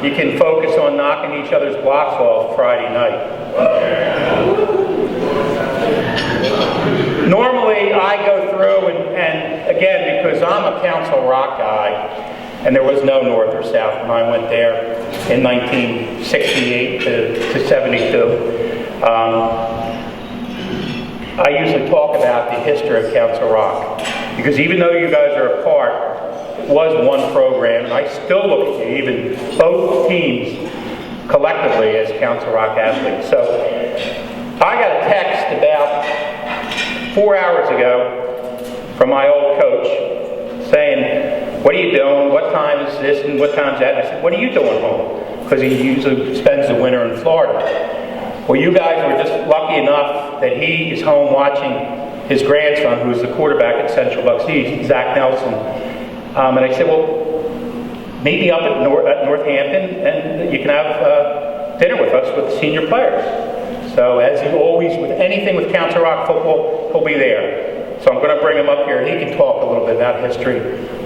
you can focus on knocking each other's blocks off Friday night. Normally, I go through and again, because I'm a Council Rock guy, and there was no North or South when I went there in 1968 to 72. I usually talk about the history of Council Rock, because even though you guys are apart, it was one program, and I still look at you, even both teams collectively, as Council Rock athletes. So I got a text about 4 hours ago from my old coach saying, "What are you doing? What time is this and what time is that?" And I said, "What are you doing home?" Because he usually spends the winter in Florida. Well, you guys were just lucky enough that he is home watching his grandson, who's the quarterback at Central Bucks East, Zach Nelson. And I said, well, maybe up at Northampton, and you can have dinner with us with the senior players. So as you always, with anything with Council Rock football, he'll be there. So I'm going to bring him up here. He can talk a little bit about the history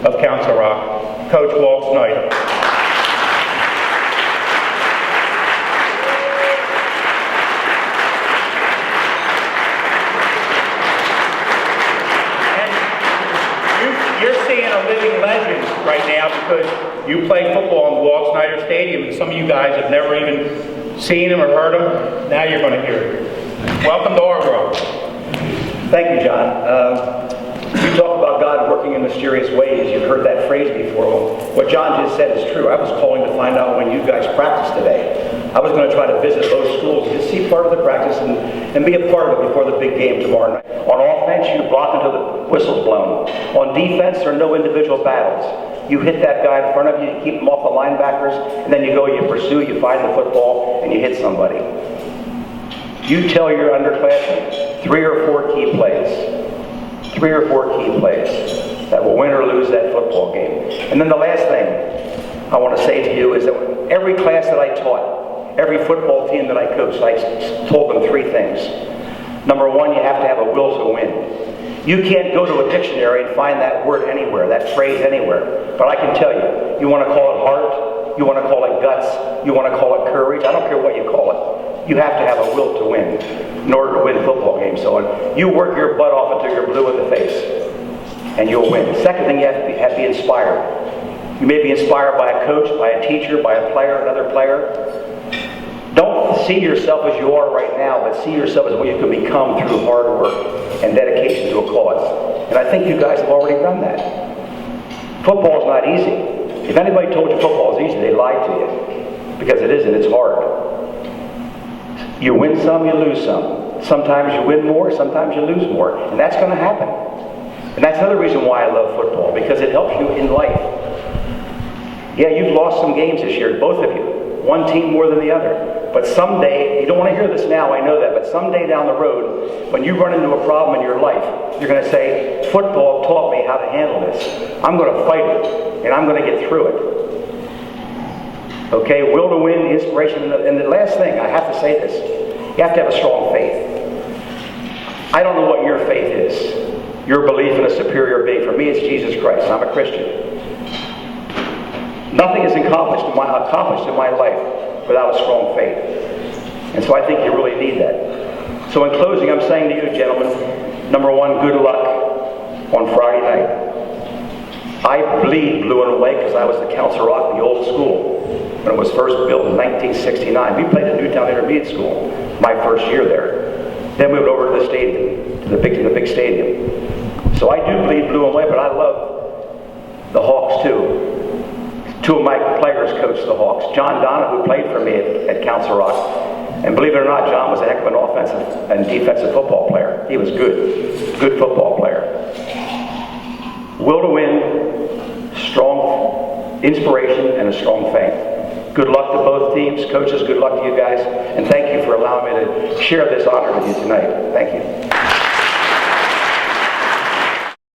of Council Rock. Coach Walt Snyder. You're seeing a living legend right now because you play football in Walt Snyder Stadium, and some of you guys have never even seen him or heard him. Now you're going to hear him. Welcome to our world. Thank you, John. You talk about God working in mysterious ways. You've heard that phrase before. Well, what John just said is true. I was calling to find out when you guys practice today. I was going to try to visit those schools to see part of the practice and be a part of it before the big game tomorrow night. On offense, you block until the whistle's blown. On defense, there are no individual battles. You hit that guy in front of you, you keep him off the linebackers, and then you go, you pursue, you find the football, and you hit somebody. You tell your underclassmen 3 or 4 key plays. 3 or 4 key plays that will win or lose that football game. And then the last thing I want to say to you is that every class that I taught, every football team that I coached, I told them 3 things. Number 1, you have to have a will to win. You can't go to a dictionary and find that word anywhere, that phrase anywhere. But I can tell you, you want to call it heart, you want to call it guts, you want to call it courage, I don't care what you call it. You have to have a will to win in order to win football games. So you work your butt off until you're blue in the face, and you'll win. The second thing, you have to be inspired. You may be inspired by a coach, by a teacher, by a player, another player. Don't see yourself as you are right now, but see yourself as what you can become through hard work and dedication to a cause. And I think you guys have already done that. Football is not easy. If anybody told you football is easy, they lied to you. Because it isn't, it's hard. You win some, you lose some. Sometimes you win more, sometimes you lose more. And that's going to happen. And that's another reason why I love football, because it helps you in life. Yeah, you've lost some games this year, both of you. One team more than the other. But someday, you don't want to hear this now, I know that, but someday down the road, when you run into a problem in your life, you're going to say, football taught me how to handle this. I'm going to fight it, and I'm going to get through it. Okay, will to win, inspiration, and the last thing, I have to say this, you have to have a strong faith. I don't know what your faith is, your belief in a superior being. For me, it's Jesus Christ. I'm a Christian. Nothing is accomplished in my life without a strong faith. And so I think you really need that. So in closing, I'm saying to you, gentlemen, number 1, good luck on Friday night. I bleed blue and white because I was the Council Rock, the old school, when it was first built in 1969. We played at Newtown Intermediate School, my first year there. Then we went over to the stadium, to the big stadium. So I do bleed blue and white, but I love the Hawks too. 2 of my players coached the Hawks. John Donna, who played for me at Council Rock. And believe it or not, John was a heck of an offensive and defensive football player. He was good football player. Will to win, strong inspiration, and a strong faith. Good luck to both teams. Coaches, good luck to you guys. And thank you for allowing me to share this honor with you tonight. Thank you.